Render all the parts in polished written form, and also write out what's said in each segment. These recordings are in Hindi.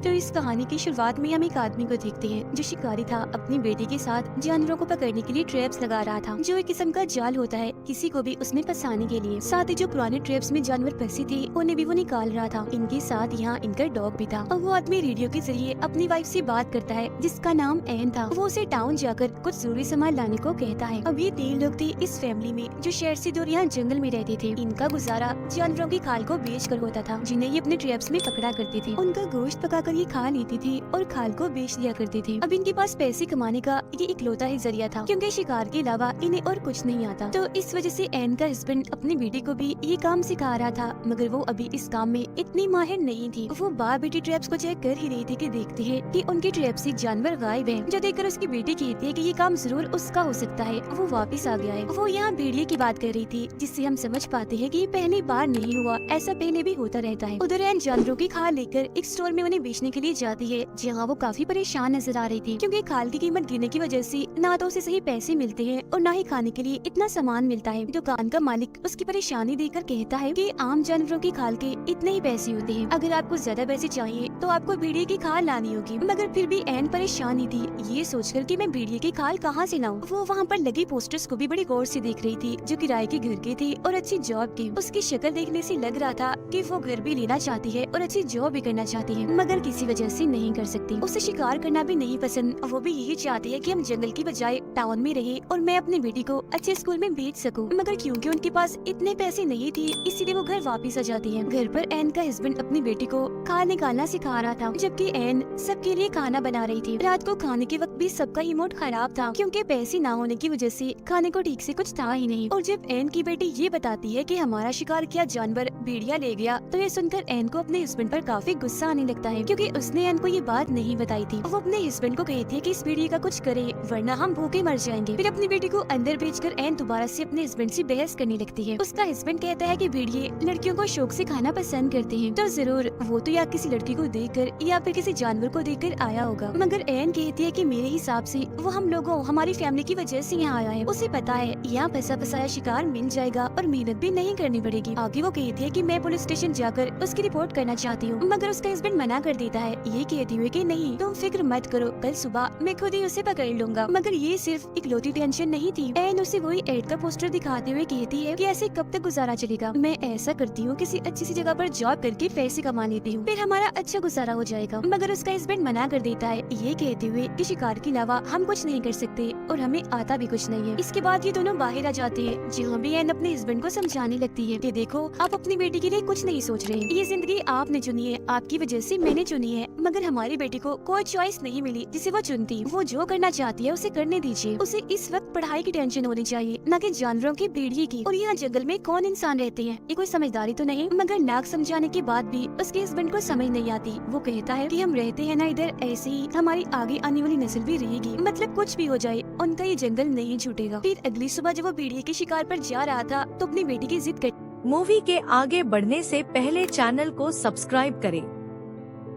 तो इस कहानी की शुरुआत में हम एक आदमी को देखते हैं जो शिकारी था। अपनी बेटी के साथ जानवरों को पकड़ने के लिए ट्रैप्स लगा रहा था, जो एक किस्म का जाल होता है किसी को भी उसमें फंसाने के लिए। साथ ही जो पुराने ट्रैप्स में जानवर फंसे थे उन्हें भी वो निकाल रहा था। इनके साथ यहाँ इनका डॉग भी था। अब वो आदमी रेडियो के जरिए अपनी वाइफ से बात करता है जिसका नाम एन था। वो उसे टाउन जाकर कुछ जरूरी सामान लाने को कहता है। अब ये 3 लोग थे इस फैमिली में जो शहर से दूर यहाँ जंगल में रहते थे। इनका गुजारा जानवरों की खाल को बेच कर होता था जिन्हें ये अपने ट्रैप्स में पकड़ा करते थे। उनका गोश्त पकाकर ये खा लेती थी और खाल को बेच दिया करते थे। अब इनके पास पैसे कमाने का ये इकलौता ही जरिया था क्योंकि शिकार के अलावा इन्हें और कुछ नहीं आता। तो इस वजह से एन का हस्बैंड अपनी बेटी को भी ये काम सिखा रहा था, मगर वो अभी इस काम में इतनी माहिर नहीं थी। वो बार बेटी ट्रैप्स को चेक कर ही रही थी कि देखती है कि उनके ट्रैप से जानवर गायब है। जो देखकर उसकी बेटी कहती है कि ये काम जरूर उसका हो सकता है, वो वापस आ गया है। वो यहाँ भेड़िए की बात कर रही थी जिससे हम समझ पाते हैं कि ये पहली बार नहीं हुआ, ऐसा पहले भी होता रहता है। उधर एन जानवरों की खाल लेकर एक स्टोर में उन्हें बेचने के लिए जाती है जहाँ वो काफी परेशान नजर आ रही थी क्योंकि खाल की कीमत गिरने की वजह से ना तो उसे सही पैसे मिलते हैं और ना ही खाने के लिए इतना सामान मिलता है। दुकान का मालिक उसकी परेशानी देखकर कहता है कि आम जानवरों की खाल के इतने ही पैसे होते हैं, अगर आपको ज्यादा पैसे चाहिए तो आपको भेड़िए की खाल लानी होगी। मगर फिर भी एन परेशानी थी ये सोचकर कि मैं भेड़िए की खाल कहाँ से लाऊं। वो वहाँ पर लगे पोस्टर्स को भी बड़ी गौर से देख रही थी जो किराए के घर के थे और अच्छी जॉब की। उसकी शक्ल देखने से लग रहा था कि वो घर भी लेना चाहती है और अच्छी जॉब भी करना चाहती है, मगर किसी वजह से नहीं कर सकती। उसे शिकार करना भी नहीं पसंद। वो भी यही चाहती है कि हम जंगल की बजाय टाउन में रहे और मैं अपनी बेटी को अच्छे स्कूल में भेज सकूं। मगर क्योंकि उनके पास इतने पैसे नहीं थे इसीलिए वो घर वापस आ जाती है। घर पर एन का हस्बैंड अपनी बेटी को खाना निकालना सिखा रहा था जबकि एन सबके लिए खाना बना रही थी। रात को खाने के वक्त भी सबका ही मूड खराब था क्योंकि पैसे ना होने की वजह से खाने को ठीक से कुछ था ही नहीं। और जब एन की बेटी ये बताती है कि हमारा शिकार किया जानवर भेड़िया ले गया तो ये सुनकर एन को अपने हस्बैंड पर काफी गुस्सा आने लगता है क्योंकि उसने एन को ये बात नहीं बताई थी। वो अपने हस्बैंड को कहती है कि इस भेड़िए का कुछ करे वरना हम भूखे मर जाएंगे। फिर अपनी बेटी को अंदर भेजकर एन दोबारा से अपने हस्बैंड से बहस करने लगती है। उसका हस्बैंड कहता है कि भेड़िए लड़कियों को शौक से खाना पसंद करते हैं तो जरूर वो तो या किसी लड़की को देखकर या फिर किसी जानवर को देखकर आया होगा। मगर एन कहती है कि मेरे हिसाब से वो हम लोगों हमारी फैमिली की वजह से यहाँ आया है। उसे पता है यहाँ पैसा फसाया शिकार मिल जाएगा और मेहनत भी नहीं करनी पड़ेगी। आगे वो कहती है कि मैं पुलिस स्टेशन जाकर उसकी रिपोर्ट करना चाहती हूँ, मगर उसका हस्बैंड मना कर देता है ये कहती हुए कि नहीं तुम फिक्र मत करो, कल सुबह मैं खुद ही उसे पकड़ लूंगा। मगर ये सिर्फ इकलौती टेंशन नहीं थी। एन उसे वही एड का पोस्टर दिखाते हुए कहती है कि ऐसे कब तक गुजारा चलेगा। मैं ऐसा करती हूँ किसी अच्छी सी जगह पर जॉब करके पैसे कमा लेती हूँ, फिर हमारा अच्छा गुजारा हो जाएगा। मगर उसका हस्बैंड मना कर देता है ये कहते हुए कि शिकार के अलावा हम कुछ नहीं कर सकते और हमें आता भी कुछ नहीं है। इसके बाद ये दोनों बाहर आ जाते हैं जहाँ भी एन अपने हस्बैंड को समझाने लगती है कि देखो आप अपनी बेटी के लिए कुछ नहीं सोच रहे, ये जिंदगी आपने चुनी है, आपकी वजह से मैंने चुनी है, मगर हमारी बेटी को कोई चॉइस नहीं मिली जिसे वो चुनती। वो जो करना चाहती है उसे करने दीजिए। उसे इस वक्त पढ़ाई की टेंशन होनी चाहिए न कि जानवरों की भेड़िए की। और यहाँ जंगल में कौन इंसान रहते हैं ये कोई समझदारी तो नहीं। मगर नाक समझाने के बाद भी उसके हस्बैंड को समझ नहीं आती। वो कहता है कि हम रहते हैं ना इधर ऐसे ही हमारी आगे आने वाली नस्ल भी रहेगी, मतलब कुछ भी हो जाए उनका ये जंगल नहीं छूटेगा। फिर अगली सुबह जब वो भेड़िए के शिकार पर जा रहा था तो अपनी बेटी की जिद कर मूवी के आगे बढ़ने से पहले चैनल को सब्सक्राइब करें।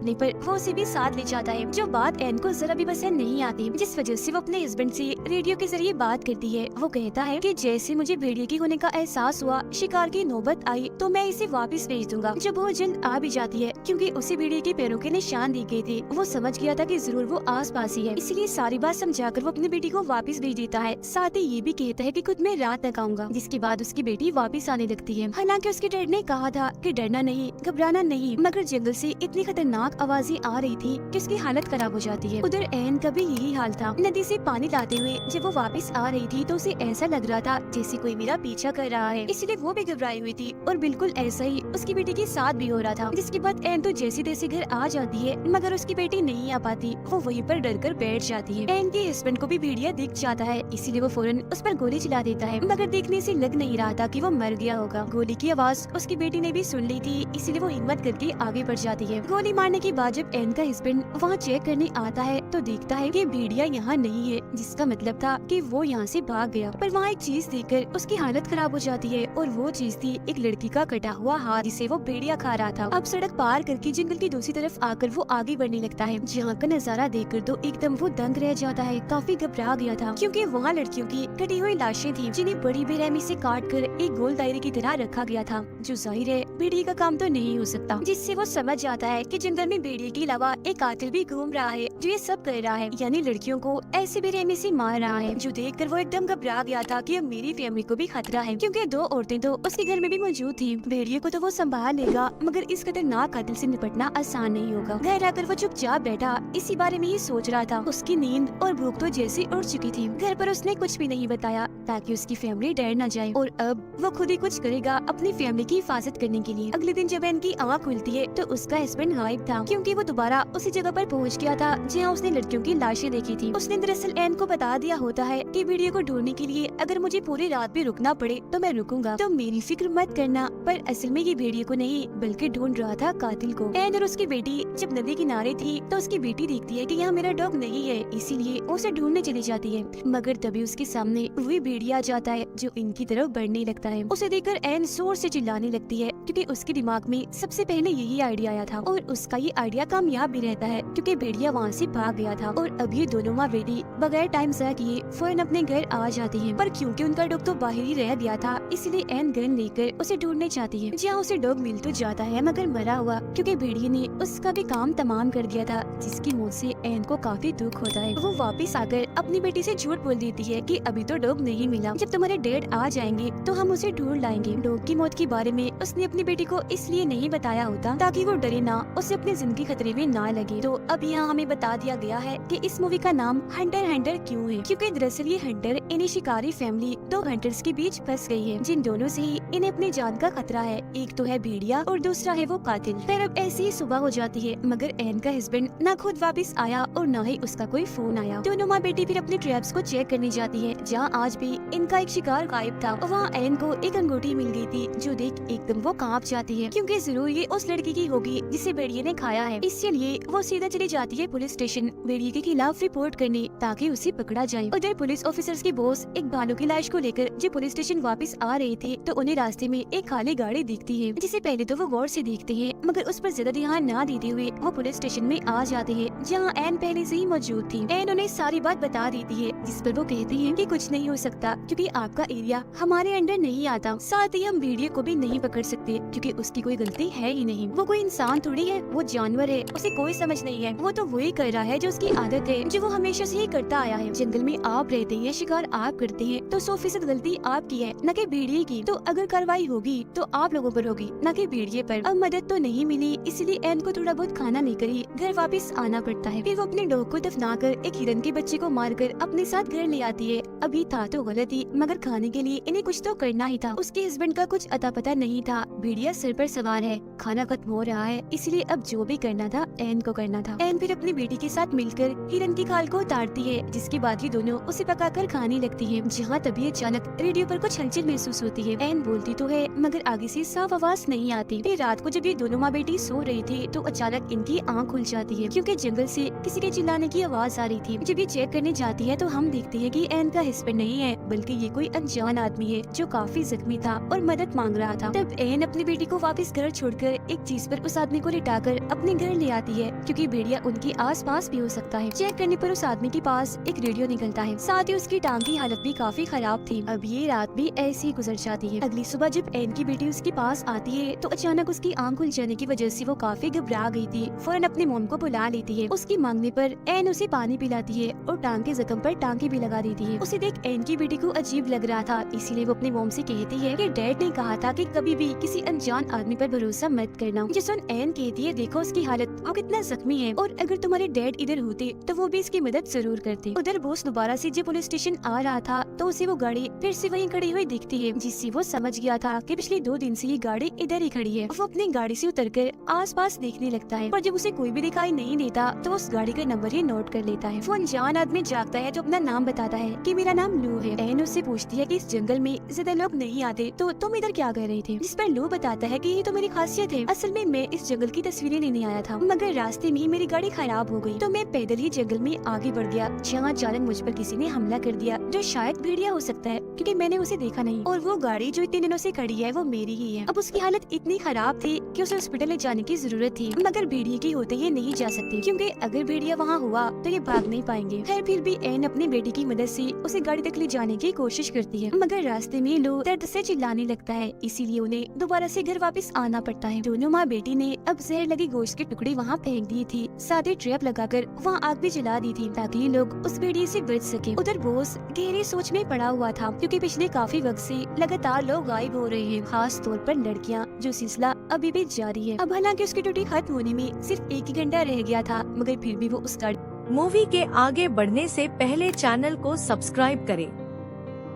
पर वो उसे भी साथ ले जाता है। जो बात एन को जरा भी पसंद नहीं आती जिस वजह से वो अपने हस्बैंड से रेडियो के जरिए बात करती है। वो कहता है कि जैसे मुझे भेड़िए की होने का एहसास हुआ शिकार की नौबत आई तो मैं इसे वापस भेज दूंगा। जब वो जल्द आ भी जाती है क्योंकि उसे भेड़िए के पैरों के निशान दिए गए थे, वो समझ गया था कि जरूर वो आस पास ही है, इसलिए सारी बात समझाकर वो अपनी बेटी को वापस भेज देता है। साथ ही ये भी कहता है कि खुद मैं रात तक आऊंगा, जिसके बाद उसकी बेटी वापस आने लगती है। हालांकि उसके डैड ने कहा था कि डरना नहीं घबराना नहीं, मगर जंगल से इतनी खतरनाक आवाजें आ रही थी कि उसकी हालत खराब हो जाती है। उधर एन का भी यही हाल था। नदी से पानी लाते हुए जब वो वापस आ रही थी तो उसे ऐसा लग रहा था जैसे कोई मेरा पीछा कर रहा है, इसलिए वो भी घबराई हुई थी। और बिल्कुल ऐसा ही उसकी बेटी के साथ भी हो रहा था। जिसके बाद एन तो जैसे तैसे घर आ जाती है, मगर उसकी बेटी नहीं आ पाती। वो वहीं पर डर कर बैठ जाती है। एन के हस्बैंड को भी भेड़िया दिख जाता है, इसीलिए वो फौरन उस पर गोली चला देता है, मगर देखने से लग नहीं रहा था कि वो मर गया होगा। गोली की आवाज उसकी बेटी ने भी सुन ली थी, इसलिए वो हिम्मत करके आगे बढ़ जाती है। गोली मारने के बाद जब एन का हस्बैंड वहाँ चेक करने आता है तो देखता है कि भेड़िया यहाँ नहीं है, जिसका मतलब था कि वो यहाँ से भाग गया। पर वहाँ एक चीज देखकर उसकी हालत खराब हो जाती है और वो चीज थी एक लड़की का कटा हुआ हाथ जिसे वो भेड़िया खा रहा था। अब सड़क पार करके जंगल की दूसरी तरफ आकर वो आगे बढ़ने लगता है। जहाँ का नजारा देखकर तो एकदम वो दंग रह जाता है, काफी घबरा गया था क्योंकि वहाँ लड़कियों की कटी हुई लाशें थी जिन्हें बड़ी बेरहमी से काट कर एक गोल दायरे की तरह रखा गया था, जो जाहिर है भेड़िए का काम तो नहीं हो सकता। जिससे वो समझ जाता है कि जंगल में में भेड़िए के अलावा एक कातिल भी घूम रहा है जो ये सब कर रहा है, यानी लड़कियों को ऐसे बेरहमी से मार रहा है, जो देखकर वो एकदम घबरा गया था कि अब मेरी फैमिली को भी खतरा है, क्योंकि 2 औरतें तो उसके घर में भी मौजूद थी। भेड़िए को तो वो संभाल लेगा, मगर इस खतरनाक कातिल से निपटना आसान नहीं होगा। घर आकर वो चुपचाप बैठा इसी बारे में ही सोच रहा था। उसकी नींद और भूख तो जैसे उड़ चुकी थी। घर पर उसने कुछ भी नहीं बताया ताकि उसकी फैमिली डर न जाए, और अब वो खुद ही कुछ करेगा अपनी फैमिली की हिफाजत करने के लिए। अगले दिन जब एन की आँख खुलती है तो उसका हस्बैंड गायब था, क्योंकि वो दोबारा उसी जगह पर पहुंच गया था जहां उसने लड़कियों की लाशें देखी थी। उसने दरअसल एन को बता दिया होता है कि भेड़िए को ढूंढने के लिए अगर मुझे पूरी रात भी रुकना पड़े तो मैं रुकूंगा, तो मेरी फिक्र मत करना। पर असल में ये भेड़िए को नहीं बल्कि ढूंढ रहा था कातिल को। एन और उसकी बेटी जब नदी किनारे थी तो उसकी बेटी देखती है कि यहाँ मेरा डॉग नहीं है, इसीलिए उसे ढूंढने चली जाती है। मगर तभी उसके सामने वही भेड़िया आ जाता है जो इनकी तरफ बढ़ने लगता है। उसे देखकर एन जोर से चिल्लाने लगती है, क्योंकि उसके दिमाग में सबसे पहले यही आइडिया आया था, और उसका ये आइडिया कामयाब भी रहता है क्योंकि भेड़िया वहाँ से भाग गया था। और अब ये दोनों माँ बेटी बगैर टाइम ज़ाया किए फौरन अपने घर आ जाती हैं। पर क्योंकि उनका डॉग तो बाहर ही रह गया था, इसलिए एन गन लेकर उसे ढूंढने चाहती है। जहाँ उसे डॉग मिल तो जाता है मगर मरा हुआ, क्योंकि भेड़िए ने उसका भी काम तमाम कर दिया था, जिसकी मौत से एन को काफी दुख होता है। वो वापस आकर अपनी बेटी से झूठ बोल देती है कि अभी तो डॉग नहीं मिला, जब तुम्हारे डैड आ जाएंगे तो हम उसे ढूंढ लाएंगे। डॉग की मौत के बारे में उसने अपनी बेटी को इसलिए नहीं बताया होता ताकि वो डरे ना, उसे अपनी जिंदगी खतरे में ना लगे। तो अब यहाँ हमें बता दिया गया है कि इस मूवी का नाम हंटर हंटर क्यों है, क्योंकि दरअसल ये हंटर यानी शिकारी फैमिली 2 हंटर्स के बीच फंस गई है, जिन दोनों से ही इन्हें अपनी जान का खतरा है। एक तो है भेड़िया और दूसरा है वो कातिल। फिर अब ऐसी ही सुबह हो जाती है, मगर एन का हस्बैंड न खुद वापस आया और न ही उसका कोई फोन आया। दोनों माँ बेटी फिर अपने ट्रैप्स को चेक करने जाती है, जहाँ आज भी इनका एक शिकार गायब था। वहाँ एन को एक अंगूठी मिल गई थी, जो देख एकदम वो कांप जाती है, क्योंकि जरूर ये उस लड़की की होगी जिसे भेड़िए ने खाया है। इसलिए वो सीधा चली जाती है पुलिस स्टेशन भेड़िए के खिलाफ रिपोर्ट करने, ताकि उसे पकड़ा जाए। उधर पुलिस ऑफिसर्स के बॉस एक भालू की लाश को लेकर जब पुलिस स्टेशन वापस आ रहे थे तो उन्हें रास्ते में एक खाली गाड़ी दिखती है, जिसे पहले तो वो गौर से देखते हैं, मगर उस पर ज्यादा ध्यान न देते हुए वो पुलिस स्टेशन में आ जाते हैं, जहाँ एन पहले से ही मौजूद थी। एन उन्हें सारी बात बता देती है, जिस पर वो कहती है कि कुछ नहीं हो सकता, क्योंकि आपका एरिया हमारे अंडर नहीं आता। साथ ही हम भेड़िए को भी नहीं पकड़ सकते, क्योंकि उसकी कोई गलती है ही नहीं। वो कोई इंसान थोड़ी है, वो जानवर है, उसे कोई समझ नहीं है। वो तो वही कर रहा है जो उसकी आदत है, जो वो हमेशा से ही करता आया है। जंगल में आप रहते हैं, शिकार आप करते हैं, तो 100% गलती आपकी है, न कि भेड़िए की। तो अगर कार्रवाई होगी तो आप लोगों पर होगी, न कि भेड़िए पर। अब मदद तो नहीं मिली, इसलिए एन को थोड़ा बहुत खाना लेकर ही घर वापस आना पड़ता है। फिर वो अपने डॉग को दफनाकर एक हिरन के बच्चे को मारकर अपने साथ घर ले आती है। अभी था तो गलत ही, मगर खाने के लिए इन्हें कुछ तो करना ही था। उसके हस्बैंड का कुछ अता पता नहीं था, भेड़िया सिर पर सवार है, खाना खत्म हो रहा है, इसलिए अब जो भी करना था एन को करना था। एन फिर अपनी बेटी के साथ मिलकर हिरन की खाल को उतारती है, जिसके बाद ये दोनों उसे पकाकर खाने लगती है। जहाँ तभी अचानक रेडियो पर कुछ हलचल महसूस होती है। एन बोलती तो है, मगर आगे से साफ आवाज नहीं आती। फिर रात को जब ये दोनों माँ बेटी सो रही थी तो अचानक इनकी आँख खुल जाती है, क्योंकि जंगल से किसी के चिल्लाने की आवाज आ रही थी। जब ये चेक करने जाती है तो हम देखते हैं कि एन का हस्बैंड नहीं है, बल्कि ये कोई अनजान आदमी है जो काफी जख्मी था और मदद मांग रहा था। तब एन अपनी बेटी को वापस घर छोड़कर एक चीज पर उस आदमी को लिटाकर अपने घर ले आती है, क्योंकि भेड़िया उनके आसपास भी हो सकता है। चेक करने पर उस आदमी के पास एक रेडियो निकलता है, साथ ही उसकी टांग की हालत भी काफी खराब थी। अब ये रात भी ऐसे ही गुजर जाती है। अगली सुबह जब एन की बेटी उसके पास आती है तो अचानक उसकी आंख खुल जाने की वजह से वो काफी घबरा गई थी। फौरन अपनी मोम को बुला लेती है। उसकी मांगने पर एन उसे पानी पिलाती है और टांग के जख्म पर टांके भी लगा देती है। उसे देख एन की बेटी को अजीब लग रहा था, इसीलिए वो अपनी मोम से कहती है कि डैड ने कहा था कि कभी भी किसी अनजान आदमी पर भरोसा मत करना। ये सुन एन कहती है, देखो उसकी हालत, वो कितना जख्मी है, और अगर तुम्हारे डैड इधर होते तो वो भी इसकी मदद जरूर करते। उधर बॉस दोबारा से जब पुलिस स्टेशन आ रहा था तो उसे वो गाड़ी फिर से वहीं खड़ी हुई दिखती है, जिससे वो समझ गया था कि पिछले 2 दिन से ये गाड़ी इधर ही खड़ी है। वो अपनी गाड़ी से उतरकर आसपास देखने लगता है, पर जब उसे कोई भी दिखाई नहीं देता तो उस गाड़ी का नंबर ही नोट कर लेता है। वो अनजान आदमी जागता है तो अपना नाम बताता है कि मेरा नाम लू है। एन उससे पूछती है कि इस जंगल में ज्यादा लोग नहीं आते, तो तुम इधर क्या कर रहे थे? जिस पर लू बताता है कि ये तो मेरी खासियत है, असल में मैं इस जंगल की तस्वीरें लेने आया था, मगर रास्ते में मेरी गाड़ी खराब हो गई, तो मैं पैदल ही जंगल में आगे बढ़ गया, जहाँ अचानक मुझ पर किसी ने हमला कर दिया, जो शायद भेड़िया हो सकता है। क्योंकि मैंने उसे देखा नहीं और वो गाड़ी जो इतने दिनों से खड़ी है वो मेरी ही है। अब उसकी हालत इतनी खराब थी कि उसे हॉस्पिटल ले जाने की जरूरत थी, मगर भेड़िए की होते ये नहीं जा सकती क्योंकि अगर भेड़िया वहाँ हुआ तो ये भाग नहीं पाएंगे। खैर फिर भी एन अपनी बेटी की मदद से उसे गाड़ी तक ले जाने की कोशिश करती है, मगर रास्ते में लोग दर्द से चिल्लाने लगता है, इसीलिए उन्हें दोबारा से घर वापस आना पड़ता है। दोनों माँ बेटी ने अब जहर लगी गोश्त के टुकड़े वहाँ फेंक दिए थी, साथ ही ट्रैप लगाकर वहाँ आग भी जला दी थी ताकि ये लोग उस भेड़िए से बच सके। उधर बॉस गहरी सोच में पड़ा हुआ था क्योंकि पिछले काफी वक्त से लगातार लोग गायब हो रहे हैं, खास तौर पर लड़कियाँ, जो सिलसिला अभी भी जारी है। अब हालांकि उसकी ड्यूटी खत्म होने में सिर्फ 1 ही घंटा रह गया था, मगर फिर भी वो उस गाड़ी मूवी के आगे बढ़ने से पहले चैनल को सब्सक्राइब करें।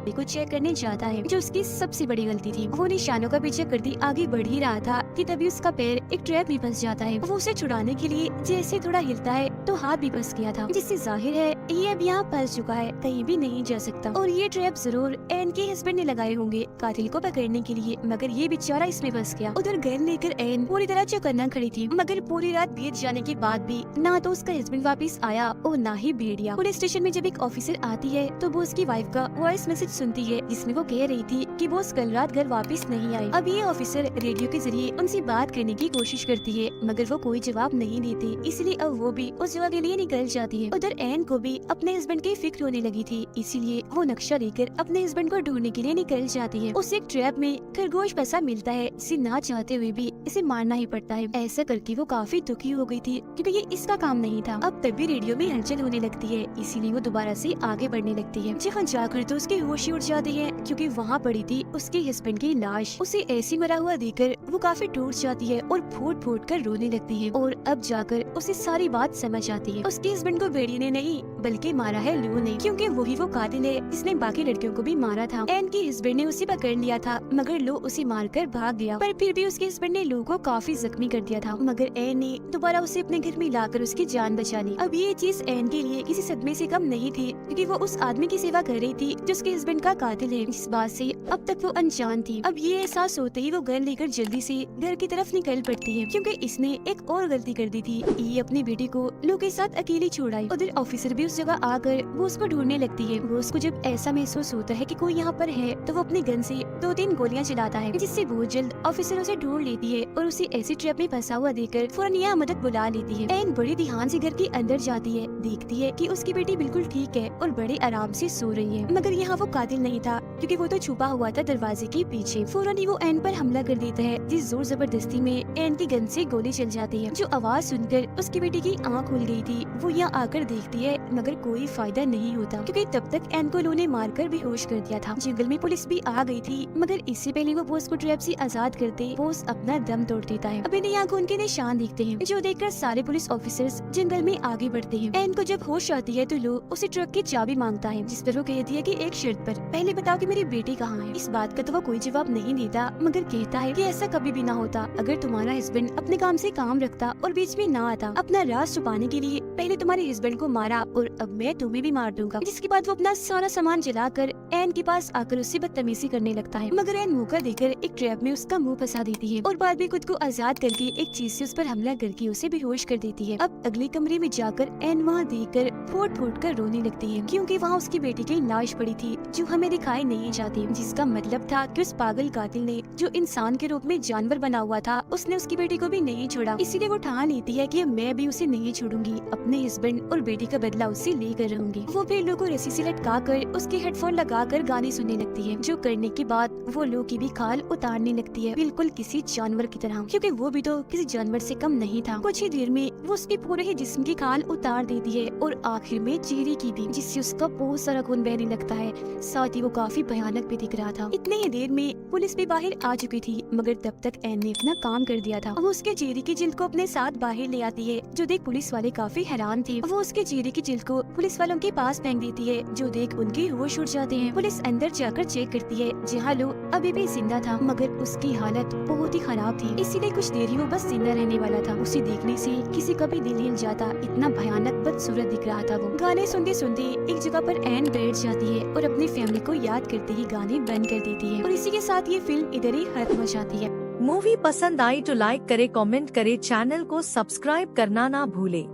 को चेक करने जाता है, जो उसकी सबसे बड़ी गलती थी। वो निशानों का पीछे करती आगे बढ़ ही रहा था कि तभी उसका पैर एक ट्रैप में फंस जाता है। वो उसे छुड़ाने के लिए जैसे थोड़ा हिलता है तो हाथ भी फंस गया था, जिससे जाहिर है ये अब यहाँ फंस चुका है, कहीं भी नहीं जा सकता। और ये ट्रैप जरूर एन के हस्बैंड ने लगाए होंगे कातिल को पकड़ने के लिए, मगर ये बेचारा इसमें फंस गया। उधर गन लेकर एन पूरी तरह चौकन्ना खड़ी थी, मगर पूरी रात बीत जाने के बाद भी ना तो उसका हस्बैंड वापस आया और ना ही भेड़िया। पुलिस स्टेशन में जब एक ऑफिसर आती है तो वो उसकी वाइफ का वॉइस मैसेज सुनती है, जिसमें वो कह रही थी कि वो कल रात घर वापस नहीं आई। अब ये ऑफिसर रेडियो के जरिए उनसे बात करने की कोशिश करती है, मगर वो कोई जवाब नहीं देती, इसलिए अब वो भी उस जगह के लिए निकल जाती है। उधर एन को भी अपने हस्बैंड की फिक्र होने लगी थी, इसीलिए वो नक्शा लेकर अपने हस्बैंड को ढूंढने के लिए निकल जाती है। उसे एक ट्रैप में खरगोश फंसा मिलता है, इसे ना चाहते हुए भी इसे मारना ही पड़ता है। ऐसा करके वो काफी दुखी हो गई थी क्योंकि ये इसका काम नहीं था। अब तभी रेडियो में हलचल होने लगती है, इसीलिए वो दोबारा से आगे बढ़ने लगती है। जहाँ जाकर तो उसके होश ही उड़ जाते हैं क्योंकि वहाँ पड़ी थी उसके हस्बैंड की लाश। उसे ऐसी मरा हुआ देखकर वो काफी टूट जाती है और फूट फूट कर रोने लगती है। और अब जाकर उसे सारी बात समझ आती है, उसके हस्बैंड को भेड़िए ने नहीं बल्कि मारा है लू ने, क्योंकि वही वो कातिल है जिसने बाकी लड़कियों को भी मारा था। एन के हस्बैंड ने उसे पकड़ लिया था, मगर लू उसे मारकर भाग गया, पर फिर भी उसके हस्बैंड ने लू को काफी जख्मी कर दिया था, मगर एन ने दोबारा उसे अपने घर में लाकर उसकी जान बचा ली। अब ये चीज एन के लिए किसी सदमे से कम नहीं थी, क्योंकि वो उस आदमी की सेवा कर रही थी जो उसके हस्बैंड का कातिल है, जिस बात से अब तक वो अनजान थी। अब ये एहसास होते ही वो गन लेकर जल्दी से घर की तरफ निकल पड़ती है, क्योंकि इसने एक और गलती कर दी थी, ये अपनी बेटी को लू के साथ अकेली छोड़ आई। उधर ऑफिसर भी उस जगह आकर वो उसको ढूंढने लगती है। वो उसको जब ऐसा महसूस होता है कि कोई यहाँ पर है तो वो अपनी गन से 2-3 गोलियां चलाता है, जिससे बहुत जल्द ऑफिसर उसे ढूंढ लेती है और उसे ऐसी ट्रैप में फंसा हुआ देखकर फौरन यहाँ मदद बुला लेती है। एन बड़ी ध्यान से घर के अंदर जाती है, देखती है कि उसकी बेटी बिल्कुल ठीक है और बड़े आराम से सो रही है, मगर यहाँ वो कातिल नहीं था क्योंकि वो तो छुपा हुआ था दरवाजे के पीछे। फौरन ही वो एन पर हमला कर देता है, जिस जोर जबरदस्ती में एन की गन से गोली चल जाती है। जो आवाज सुनकर उसकी बेटी की आँख खुल गई थी, वो यहाँ आकर देखती है, मगर कोई फायदा नहीं होता क्योंकि तब तक एन को लू ने मारकर बेहोश कर दिया था। जंगल में पुलिस भी आ गई थी, मगर इससे पहले वो बॉस को ट्रैप से आजाद करते बॉस अपना दम तोड़ देता है। अब इन्हें यहाँ खून के निशान दिखते हैं, जो देखकर सारे पुलिस ऑफिसर्स जंगल में आगे बढ़ते हैं। एन को जब होश आती है तो लू उसे ट्रक की चाबी मांगता है, जिस पर वो कहती है कि एक शर्त पर, पहले बताओ कि मेरी बेटी कहाँ है। इस बात का तो वो कोई जवाब नहीं देता, मगर कहता है कि ऐसा कभी भी ना होता अगर तुम्हारा हस्बैंड अपने काम से काम रखता और बीच में ना आता। अपना राज छुपाने के लिए पहले तुम्हारे हस्बैंड को मारा और अब मैं तुम्हें भी मार दूंगा। जिसके बाद वो अपना सारा सामान जलाकर एन के पास आकर उससे बदतमीजी करने लगता है, मगर एन मौका देकर एक ट्रैप में उसका मुंह फंसा देती है और बाद में खुद को आजाद करके एक चीज से उस पर हमला करके उसे बेहोश कर देती है। अब अगले कमरे में जाकर एन वहाँ देखकर फूट फूट कर रोने लगती है, क्योंकि वहाँ उसकी बेटी की लाश पड़ी थी जो हमें दिखाई नहीं जाती, जिसका मतलब था कि उस पागल कातिल ने जो इंसान के रूप में जानवर बना हुआ था उसने उसकी बेटी को भी नहीं छोड़ा। इसीलिए वो ठान लेती है कि मैं भी उसे नहीं छोड़ूंगी, अपने हस्बैंड और बेटी का बदला उससे लेकर रहूंगी। वो फिर लोगों को रस्सी से लटका कर उसके हेडफोन लगाकर गाने सुनने लगती है, जो करने के बाद वो लोग की भी खाल उतारने लगती है, बिल्कुल किसी जानवर की तरह, क्योंकि वो भी तो किसी जानवर से कम नहीं था। कुछ ही देर में वो उसके पूरे ही जिस्म की खाल उतार देती है और आखिर में चेहरे की भी, जिससे उसका बहुत सारा खून बहने लगता है, साथ ही वो काफी भयानक भी दिख रहा था। इतने ही देर में पुलिस भी बाहर आ चुकी थी, मगर तब तक एन ने अपना काम कर दिया था। वो उसके चेहरे की जिल्द को अपने साथ बाहर ले आती है, जो देख पुलिस वाले काफी हैरान थे। वो उसके चेहरे की जिल्द को पुलिस वालों के पास फेंक देती है, जो देख उनके होश उड़ जाते हैं। पुलिस अंदर जाकर चेक करती है, जहाँ लो अभी भी जिंदा था, मगर उसकी हालत बहुत ही खराब थी, इसीलिए कुछ देर ही वो बस जिंदा रहने वाला था। उसे देखने से किसी का भी दिल हिल जाता, इतना भयानक बदसूरत दिख रहा था वो। गाने सुनते सुनते एक जगह पर एन बैठ जाती है और अपनी फैमिली को याद करते ही गाने बंद कर देती है, और इसी के साथ ये फिल्म इधर ही खत्म हो जाती है। मूवी पसंद आई तो लाइक करे, कमेंट करे, चैनल को सब्सक्राइब करना ना भूले।